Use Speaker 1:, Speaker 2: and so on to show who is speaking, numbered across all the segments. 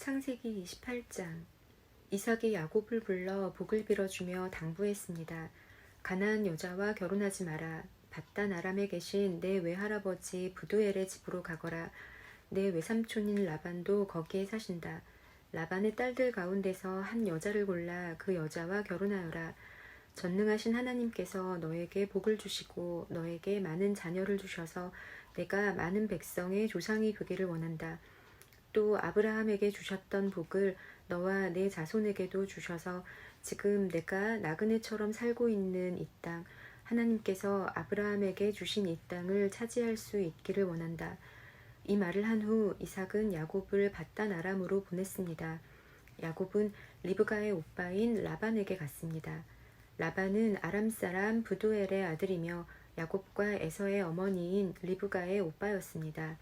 Speaker 1: 창세기 28장. 이삭이 야곱을 불러 복을 빌어주며 당부했습니다. 가나안 여자와 결혼하지 마라. 밧단 아람에 계신 내 외할아버지 부두엘의 집으로 가거라. 내 외삼촌인 라반도 거기에 사신다. 라반의 딸들 가운데서 한 여자를 골라 그 여자와 결혼하여라. 전능하신 하나님께서 너에게 복을 주시고 너에게 많은 자녀를 주셔서 내가 많은 백성의 조상이 되기를 원한다. 또 아브라함에게 주셨던 복을 너와 내 자손에게도 주셔서 지금 내가 나그네처럼 살고 있는 이 땅, 하나님께서 아브라함에게 주신 이 땅을 차지할 수 있기를 원한다. 이 말을 한 후 이삭은 야곱을 밧단 아람으로 보냈습니다. 야곱은 리브가의 오빠인 라반에게 갔습니다. 라반은 아람 사람 부두엘의 아들이며 야곱과 에서의 어머니인 리브가의 오빠였습니다.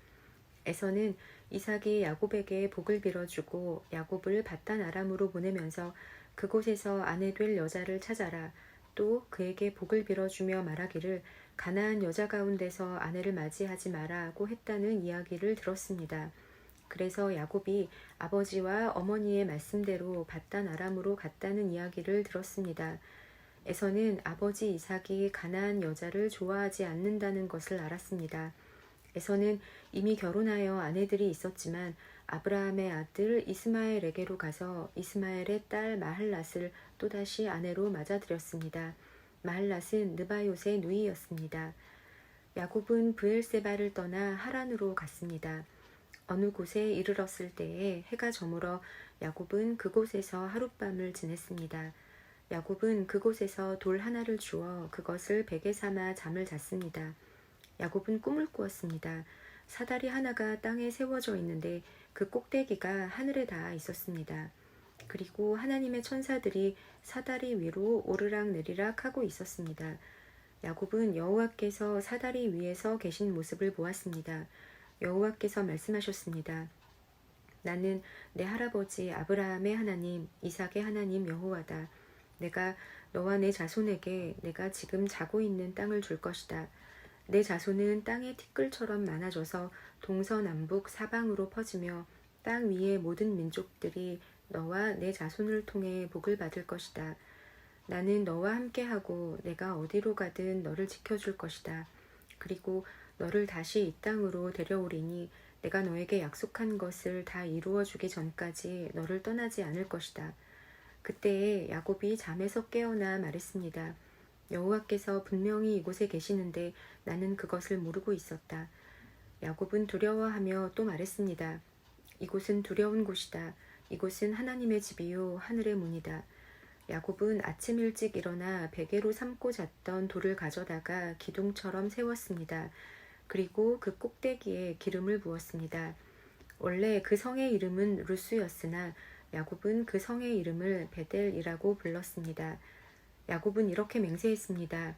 Speaker 1: 에서는 이삭이 야곱에게 복을 빌어주고 야곱을 밧단 아람으로 보내면서 그곳에서 아내 될 여자를 찾아라. 또 그에게 복을 빌어주며 말하기를 가나안 여자 가운데서 아내를 맞이하지 마라고 했다는 이야기를 들었습니다. 그래서 야곱이 아버지와 어머니의 말씀대로 밧단 아람으로 갔다는 이야기를 들었습니다. 에서는 아버지 이삭이 가나안 여자를 좋아하지 않는다는 것을 알았습니다. 에서는 이미 결혼하여 아내들이 있었지만 아브라함의 아들 이스마엘에게로 가서 이스마엘의 딸 마할랏을 또다시 아내로 맞아들였습니다. 마할랏은 느바요의 누이였습니다. 야곱은 브엘세바를 떠나 하란으로 갔습니다. 어느 곳에 이르렀을 때에 해가 저물어 야곱은 그곳에서 하룻밤을 지냈습니다. 야곱은 그곳에서 돌 하나를 주어 그것을 베개 삼아 잠을 잤습니다. 야곱은 꿈을 꾸었습니다. 사다리 하나가 땅에 세워져 있는데 그 꼭대기가 하늘에 닿아 있었습니다. 그리고 하나님의 천사들이 사다리 위로 오르락 내리락 하고 있었습니다. 야곱은 여호와께서 사다리 위에서 계신 모습을 보았습니다. 여호와께서 말씀하셨습니다. 나는 내 할아버지 아브라함의 하나님, 이삭의 하나님 여호와다. 내가 너와 내 자손에게 내가 지금 자고 있는 땅을 줄 것이다. 내 자손은 땅의 티끌처럼 많아져서 동서남북 사방으로 퍼지며 땅 위의 모든 민족들이 너와 내 자손을 통해 복을 받을 것이다. 나는 너와 함께하고 내가 어디로 가든 너를 지켜줄 것이다. 그리고 너를 다시 이 땅으로 데려오리니 내가 너에게 약속한 것을 다 이루어 주기 전까지 너를 떠나지 않을 것이다. 그때에 야곱이 잠에서 깨어나 말했습니다. 여호와께서 분명히 이곳에 계시는데 나는 그것을 모르고 있었다. 야곱은 두려워하며 또 말했습니다. 이곳은 두려운 곳이다. 이곳은 하나님의 집이요 하늘의 문이다. 야곱은 아침 일찍 일어나 베개로 삼고 잤던 돌을 가져다가 기둥처럼 세웠습니다. 그리고 그 꼭대기에 기름을 부었습니다. 원래 그 성의 이름은 루스였으나 야곱은 그 성의 이름을 베델이라고 불렀습니다. 야곱은 이렇게 맹세했습니다.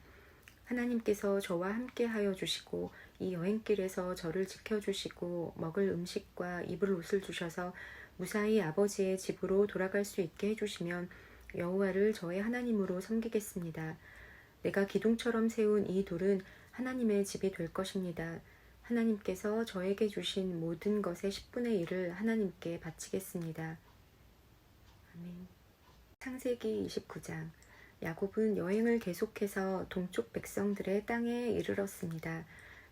Speaker 1: 하나님께서 저와 함께 하여 주시고 이 여행길에서 저를 지켜주시고 먹을 음식과 입을 옷을 주셔서 무사히 아버지의 집으로 돌아갈 수 있게 해주시면 여호와를 저의 하나님으로 섬기겠습니다. 내가 기둥처럼 세운 이 돌은 하나님의 집이 될 것입니다. 하나님께서 저에게 주신 모든 것의 10분의 1을 하나님께 바치겠습니다. 아멘. 창세기 29장. 야곱은 여행을 계속해서 동쪽 백성들의 땅에 이르렀습니다.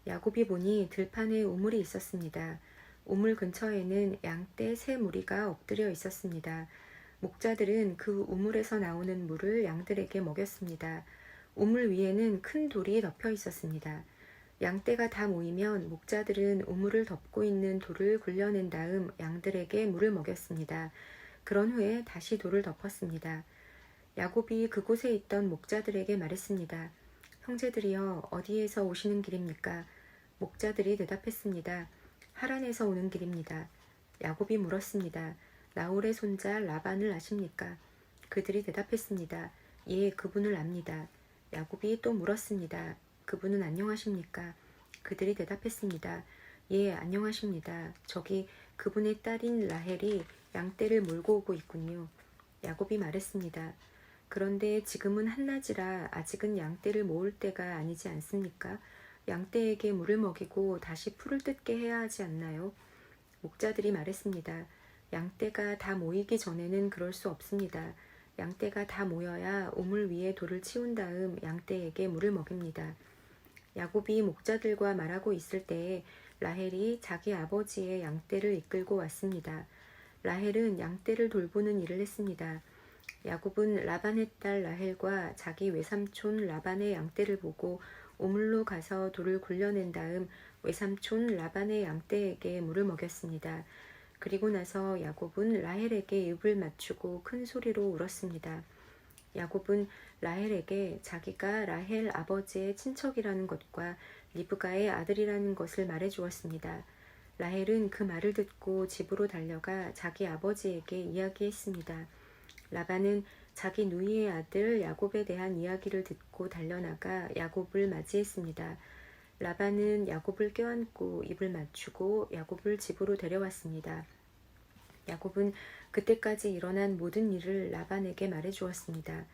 Speaker 1: 야곱이 보니 들판에 우물이 있었습니다. 우물 근처에는 양떼 세 무리가 엎드려 있었습니다. 목자들은 그 우물에서 나오는 물을 양들에게 먹였습니다. 우물 위에는 큰 돌이 덮여 있었습니다. 양떼가 다 모이면 목자들은 우물을 덮고 있는 돌을 굴려낸 다음 양들에게 물을 먹였습니다. 그런 후에 다시 돌을 덮었습니다. 야곱이 그곳에 있던 목자들에게 말했습니다. 형제들이여 어디에서 오시는 길입니까? 목자들이 대답했습니다. 하란에서 오는 길입니다. 야곱이 물었습니다. 나홀의 손자 라반을 아십니까? 그들이 대답했습니다. 예, 그분을 압니다. 야곱이 또 물었습니다. 그분은 안녕하십니까? 그들이 대답했습니다. 예, 안녕하십니다. 저기 그분의 딸인 라헬이 양떼를 몰고 오고 있군요. 야곱이 말했습니다. 그런데 지금은 한낮이라 아직은 양떼를 모을 때가 아니지 않습니까? 양떼에게 물을 먹이고 다시 풀을 뜯게 해야 하지 않나요? 목자들이 말했습니다. 양떼가 다 모이기 전에는 그럴 수 없습니다. 양떼가 다 모여야 우물 위에 돌을 치운 다음 양떼에게 물을 먹입니다. 야곱이 목자들과 말하고 있을 때에 라헬이 자기 아버지의 양떼를 이끌고 왔습니다. 라헬은 양떼를 돌보는 일을 했습니다. 야곱은 라반의 딸 라헬과 자기 외삼촌 라반의 양떼를 보고 우물로 가서 돌을 굴려낸 다음 외삼촌 라반의 양떼에게 물을 먹였습니다. 그리고 나서 야곱은 라헬에게 입을 맞추고 큰 소리로 울었습니다. 야곱은 라헬에게 자기가 라헬 아버지의 친척이라는 것과 리브가의 아들이라는 것을 말해 주었습니다. 라헬은 그 말을 듣고 집으로 달려가 자기 아버지에게 이야기했습니다. 라반은 자기 누이의 아들 야곱에 대한 이야기를 듣고 달려나가 야곱을 맞이했습니다. 라반은 야곱을 껴안고 입을 맞추고 야곱을 집으로 데려왔습니다. 야곱은 그때까지 일어난 모든 일을 라반에게 말해 주었습니다.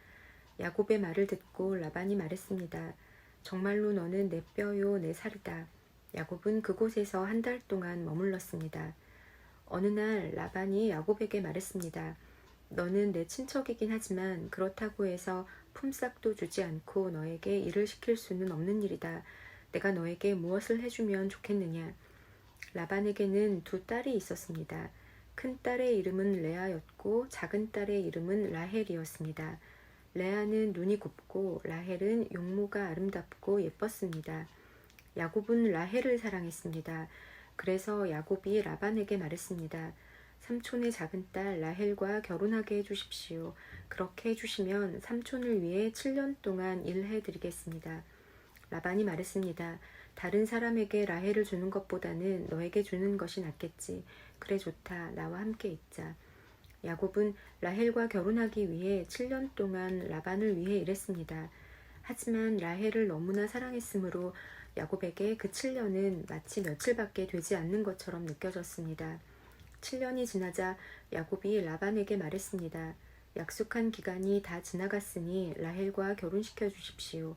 Speaker 1: 야곱의 말을 듣고 라반이 말했습니다. 정말로 너는 내 뼈요 내 살이다. 야곱은 그곳에서 한 달 동안 머물렀습니다. 어느 날 라반이 야곱에게 말했습니다. 너는 내 친척이긴 하지만 그렇다고 해서 품삯도 주지 않고 너에게 일을 시킬 수는 없는 일이다. 내가 너에게 무엇을 해주면 좋겠느냐. 라반에게는 두 딸이 있었습니다. 큰 딸의 이름은 레아였고 작은 딸의 이름은 라헬이었습니다. 레아는 눈이 곱고 라헬은 용모가 아름답고 예뻤습니다. 야곱은 라헬을 사랑했습니다. 그래서 야곱이 라반에게 말했습니다. 삼촌의 작은 딸 라헬과 결혼하게 해주십시오. 그렇게 해주시면 삼촌을 위해 7년 동안 일해드리겠습니다. 라반이 말했습니다. 다른 사람에게 라헬을 주는 것보다는 너에게 주는 것이 낫겠지. 그래 좋다. 나와 함께 있자. 야곱은 라헬과 결혼하기 위해 7년 동안 라반을 위해 일했습니다. 하지만 라헬을 너무나 사랑했으므로 야곱에게 그 7년은 마치 며칠밖에 되지 않는 것처럼 느껴졌습니다. 7년이 지나자 야곱이 라반에게 말했습니다. 약속한 기간이 다 지나갔으니 라헬과 결혼시켜 주십시오.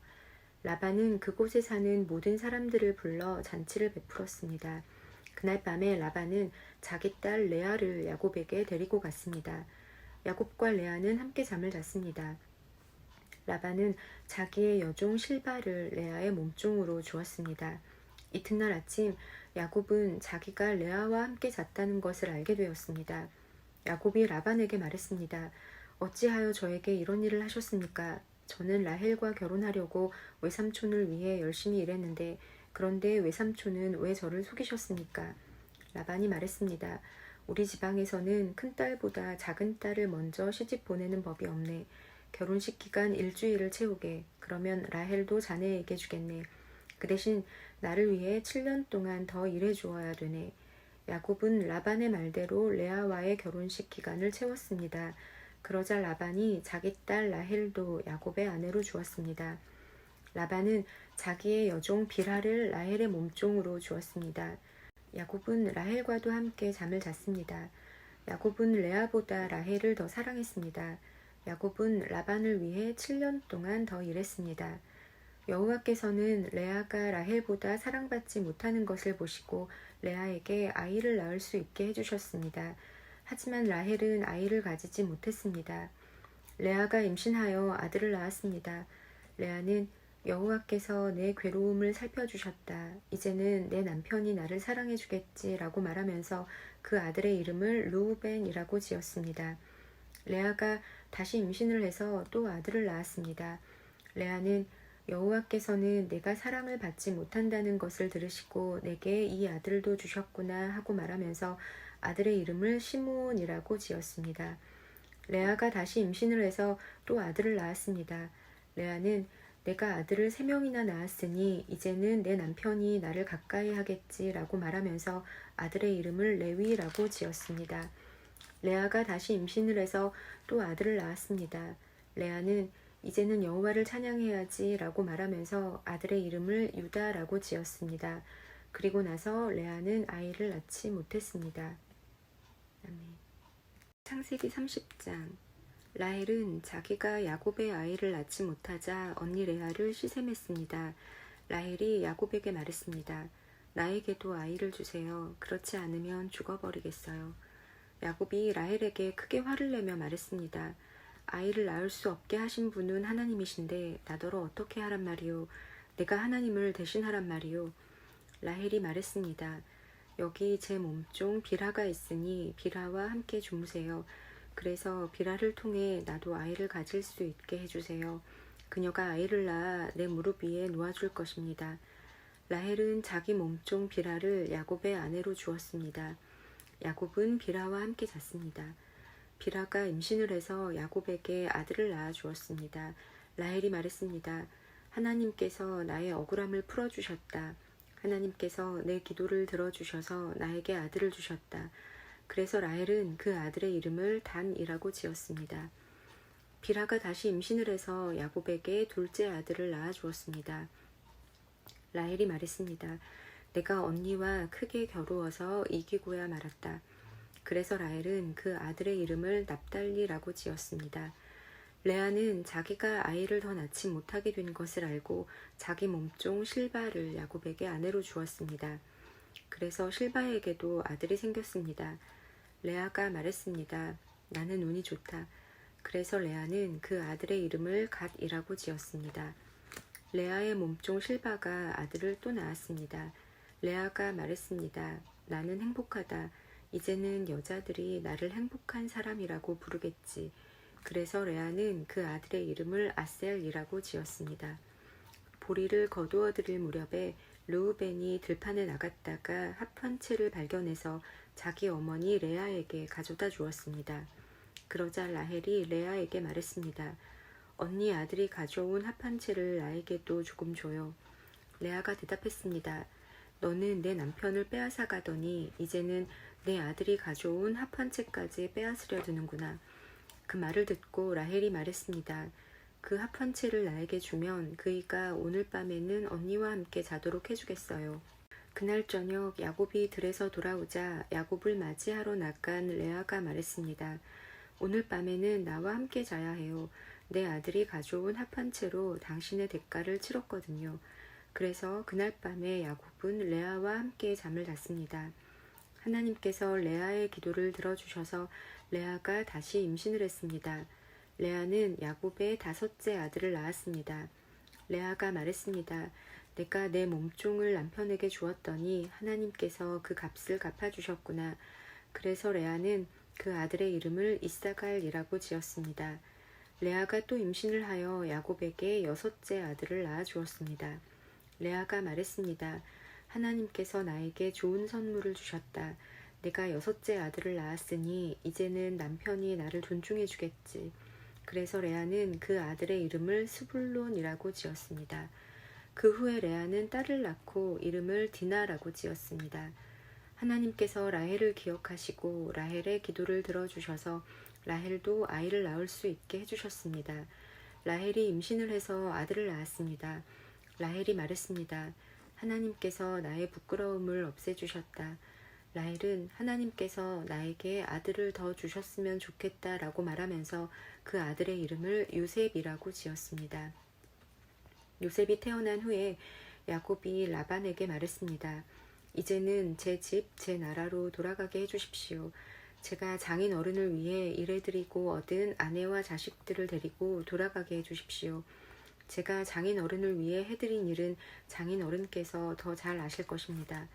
Speaker 1: 라반은 그곳에 사는 모든 사람들을 불러 잔치를 베풀었습니다. 그날 밤에 라반은 자기 딸 레아를 야곱에게 데리고 갔습니다. 야곱과 레아는 함께 잠을 잤습니다. 라반은 자기의 여종 실바를 레아의 몸종으로 주었습니다. 이튿날 아침 야곱은 자기가 레아와 함께 잤다는 것을 알게 되었습니다. 야곱이 라반에게 말했습니다. 어찌하여 저에게 이런 일을 하셨습니까? 저는 라헬과 결혼하려고 외삼촌을 위해 열심히 일했는데 그런데 외삼촌은 왜 저를 속이셨습니까? 라반이 말했습니다. 우리 지방에서는 큰 딸보다 작은 딸을 먼저 시집 보내는 법이 없네. 결혼식 기간 일주일을 채우게. 그러면 라헬도 자네에게 주겠네. 그 대신 나를 위해 7년 동안 더 일해 주어야 되네. 야곱은 라반의 말대로 레아와의 결혼식 기간을 채웠습니다. 그러자 라반이 자기 딸 라헬도 야곱의 아내로 주었습니다. 라반은 자기의 여종 빌하를 라헬의 몸종으로 주었습니다. 야곱은 라헬과도 함께 잠을 잤습니다. 야곱은 레아보다 라헬을 더 사랑했습니다. 야곱은 라반을 위해 7년 동안 더 일했습니다. 여호와께서는 레아가 라헬보다 사랑받지 못하는 것을 보시고 레아에게 아이를 낳을 수 있게 해주셨습니다. 하지만 라헬은 아이를 가지지 못했습니다. 레아가 임신하여 아들을 낳았습니다. 레아는 여호와께서 내 괴로움을 살펴주셨다. 이제는 내 남편이 나를 사랑해주겠지 라고 말하면서 그 아들의 이름을 르우벤이라고 지었습니다. 레아가 다시 임신을 해서 또 아들을 낳았습니다. 레아는 여호와께서는 내가 사랑을 받지 못한다는 것을 들으시고 내게 이 아들도 주셨구나 하고 말하면서 아들의 이름을 시므온이라고 지었습니다. 레아가 다시 임신을 해서 또 아들을 낳았습니다. 레아는 내가 아들을 3명이나 낳았으니 이제는 내 남편이 나를 가까이 하겠지라고 말하면서 아들의 이름을 레위라고 지었습니다. 레아가 다시 임신을 해서 또 아들을 낳았습니다. 레아는 이제는 여호와를 찬양해야지라고 말하면서 아들의 이름을 유다라고 지었습니다. 그리고 나서 레아는 아이를 낳지 못했습니다. 아멘. 창세기 30장. 라헬은 자기가 야곱의 아이를 낳지 못하자 언니 레아를 시샘했습니다. 라헬이 야곱에게 말했습니다. 나에게도 아이를 주세요. 그렇지 않으면 죽어버리겠어요. 야곱이 라헬에게 크게 화를 내며 말했습니다. 아이를 낳을 수 없게 하신 분은 하나님이신데 나더러 어떻게 하란 말이오. 내가 하나님을 대신하란 말이오. 라헬이 말했습니다. 여기 제 몸종 빌하가 있으니 빌하와 함께 주무세요. 그래서 빌하를 통해 나도 아이를 가질 수 있게 해주세요. 그녀가 아이를 낳아 내 무릎 위에 놓아줄 것입니다. 라헬은 자기 몸종 빌하를 야곱의 아내로 주었습니다. 야곱은 빌하와 함께 잤습니다. 빌하가 임신을 해서 야곱에게 아들을 낳아 주었습니다. 라헬이 말했습니다. 하나님께서 나의 억울함을 풀어주셨다. 하나님께서 내 기도를 들어주셔서 나에게 아들을 주셨다. 그래서 라헬은 그 아들의 이름을 단이라고 지었습니다. 빌하가 다시 임신을 해서 야곱에게 둘째 아들을 낳아 주었습니다. 라헬이 말했습니다. 내가 언니와 크게 겨루어서 이기고야 말았다. 그래서 라헬은 그 아들의 이름을 납달리라고 지었습니다. 레아는 자기가 아이를 더 낳지 못하게 된 것을 알고 자기 몸종 실바를 야곱에게 아내로 주었습니다. 그래서 실바에게도 아들이 생겼습니다. 레아가 말했습니다. 나는 운이 좋다. 그래서 레아는 그 아들의 이름을 갓이라고 지었습니다. 레아의 몸종 실바가 아들을 또 낳았습니다. 레아가 말했습니다. 나는 행복하다. 이제는 여자들이 나를 행복한 사람이라고 부르겠지. 그래서 레아는 그 아들의 이름을 아셀이라고 지었습니다. 보리를 거두어 드릴 무렵에 르우벤이 들판에 나갔다가 합 한 채를 발견해서 자기 어머니 레아에게 가져다 주었습니다. 그러자 라헬이 레아에게 말했습니다. 언니 아들이 가져온 합 한 채를 나에게도 조금 줘요. 레아가 대답했습니다. 너는 내 남편을 빼앗아 가더니 이제는 내 아들이 가져온 합 한 채까지 빼앗으려 드는구나. 그 말을 듣고 라헬이 말했습니다. 그 합 한 채를 나에게 주면 그이가 오늘 밤에는 언니와 함께 자도록 해주겠어요. 그날 저녁 야곱이 들에서 돌아오자 야곱을 맞이하러 나간 레아가 말했습니다. 오늘 밤에는 나와 함께 자야 해요. 내 아들이 가져온 합 한 채로 당신의 대가를 치렀거든요. 그래서 그날 밤에 야곱은 레아와 함께 잠을 잤습니다. 하나님께서 레아의 기도를 들어주셔서 레아가 다시 임신을 했습니다. 레아는 야곱의 5째 아들을 낳았습니다. 레아가 말했습니다. 내가 내 몸종을 남편에게 주었더니 하나님께서 그 값을 갚아주셨구나. 그래서 레아는 그 아들의 이름을 이사갈이라고 지었습니다. 레아가 또 임신을 하여 야곱에게 6째 아들을 낳아 주었습니다. 레아가 말했습니다. 하나님께서 나에게 좋은 선물을 주셨다. 내가 6째 아들을 낳았으니 이제는 남편이 나를 존중해 주겠지. 그래서 레아는 그 아들의 이름을 스불론이라고 지었습니다. 그 후에 레아는 딸을 낳고 이름을 디나라고 지었습니다. 하나님께서 라헬을 기억하시고 라헬의 기도를 들어주셔서 라헬도 아이를 낳을 수 있게 해주셨습니다. 라헬이 임신을 해서 아들을 낳았습니다. 라헬이 말했습니다. 하나님께서 나의 부끄러움을 없애주셨다. 라헬은 하나님께서 나에게 아들을 더 주셨으면 좋겠다라고 말하면서 그 아들의 이름을 요셉이라고 지었습니다. 요셉이 태어난 후에 야곱이 라반에게 말했습니다. 이제는 제 집, 제 나라로 돌아가게 해주십시오. 제가 장인 어른을 위해 일해드리고 얻은 아내와 자식들을 데리고 돌아가게 해주십시오. 제가 장인 어른을 위해 해드린 일은 장인 어른께서 더 잘 아실 것입니다.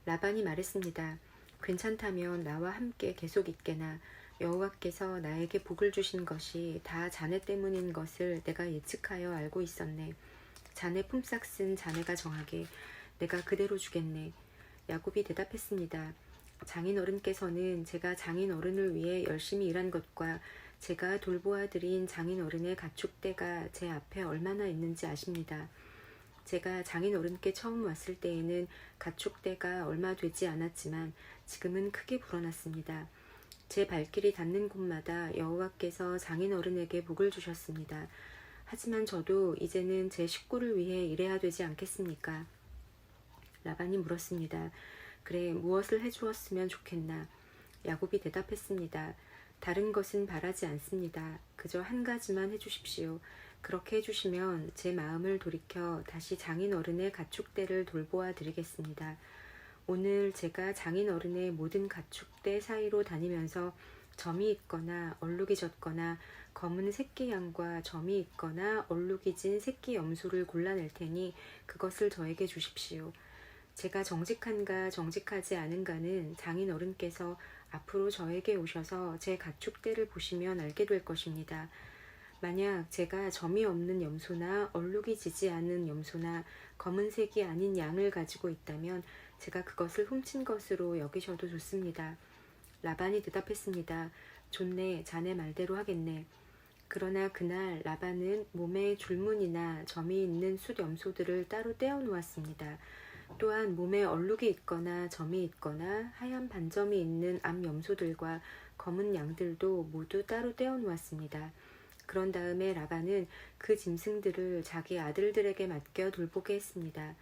Speaker 1: 라반이 말했습니다. 괜찮다면 나와 함께 계속 있게나. 여호와께서 나에게 복을 주신 것이 다 자네 때문인 것을 내가 예측하여 알고 있었네. 자네 품삯 쓴 자네가 정하게. 내가 그대로 주겠네. 야곱이 대답했습니다. 장인 어른께서는 제가 장인 어른을 위해 열심히 일한 것과 제가 돌보아 드린 장인 어른의 가축대가 제 앞에 얼마나 있는지 아십니다. 제가 장인 어른께 처음 왔을 때에는 가축대가 얼마 되지 않았지만 지금은 크게 불어났습니다. 제 발길이 닿는 곳마다 여호와께서 장인 어른에게 복을 주셨습니다. 하지만 저도 이제는 제 식구를 위해 일해야 되지 않겠습니까? 라반이 물었습니다. 그래, 무엇을 해주었으면 좋겠나? 야곱이 대답했습니다. 다른 것은 바라지 않습니다. 그저 한 가지만 해주십시오. 그렇게 해주시면 제 마음을 돌이켜 다시 장인 어른의 가축대를 돌보아 드리겠습니다. 오늘 제가 장인어른의 모든 가축대 사이로 다니면서 점이 있거나 얼룩이 졌거나 검은 새끼 양과 점이 있거나 얼룩이 진 새끼 염소를 골라낼 테니 그것을 저에게 주십시오. 제가 정직한가 정직하지 않은가는 장인어른께서 앞으로 저에게 오셔서 제 가축대를 보시면 알게 될 것입니다. 만약 제가 점이 없는 염소나 얼룩이 지지 않은 염소나 검은색이 아닌 양을 가지고 있다면 제가 그것을 훔친 것으로 여기셔도 좋습니다. 라반이 대답했습니다. 좋네, 자네 말대로 하겠네. 그러나 그날 라반은 몸에 줄무늬나 점이 있는 숫 염소들을 따로 떼어 놓았습니다. 또한 몸에 얼룩이 있거나 점이 있거나 하얀 반점이 있는 암 염소들과 검은 양들도 모두 따로 떼어 놓았습니다. 그런 다음에 라반은 그 짐승들을 자기 아들들에게 맡겨 돌보게 했습니다.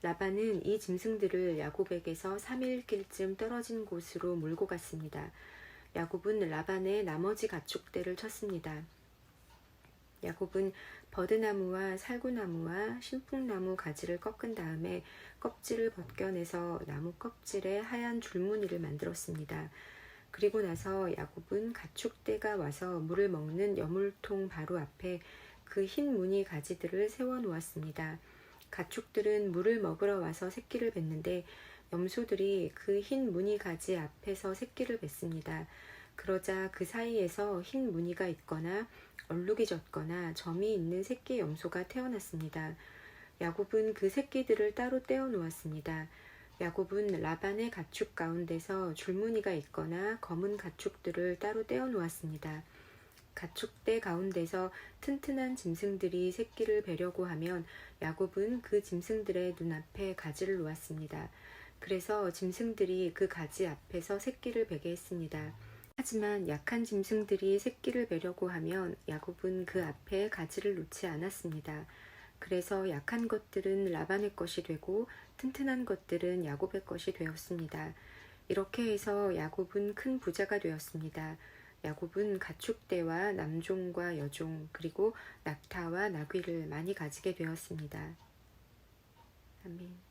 Speaker 1: 라반은 이 짐승들을 야곱에게서 3일길쯤 떨어진 곳으로 몰고 갔습니다. 야곱은 라반의 나머지 가축대를 쳤습니다. 야곱은 버드나무와 살구나무와 신풍나무 가지를 꺾은 다음에 껍질을 벗겨내서 나무 껍질에 하얀 줄무늬를 만들었습니다. 그리고 나서 야곱은 가축대가 와서 물을 먹는 여물통 바로 앞에 그 흰 무늬 가지들을 세워 놓았습니다. 가축들은 물을 먹으러 와서 새끼를 뱉는데 염소들이 그 흰 무늬 가지 앞에서 새끼를 뱉습니다. 그러자 그 사이에서 흰 무늬가 있거나 얼룩이 졌거나 점이 있는 새끼 염소가 태어났습니다. 야곱은 그 새끼들을 따로 떼어 놓았습니다. 야곱은 라반의 가축 가운데서 줄무늬가 있거나 검은 가축들을 따로 떼어 놓았습니다. 가축대 가운데서 튼튼한 짐승들이 새끼를 베려고 하면 야곱은 그 짐승들의 눈앞에 가지를 놓았습니다. 그래서 짐승들이 그 가지 앞에서 새끼를 베게 했습니다. 하지만 약한 짐승들이 새끼를 베려고 하면 야곱은 그 앞에 가지를 놓지 않았습니다. 그래서 약한 것들은 라반의 것이 되고 튼튼한 것들은 야곱의 것이 되었습니다. 이렇게 해서 야곱은 큰 부자가 되었습니다. 야곱은 가축대와 남종과 여종 그리고 낙타와 나귀를 많이 가지게 되었습니다. 아멘.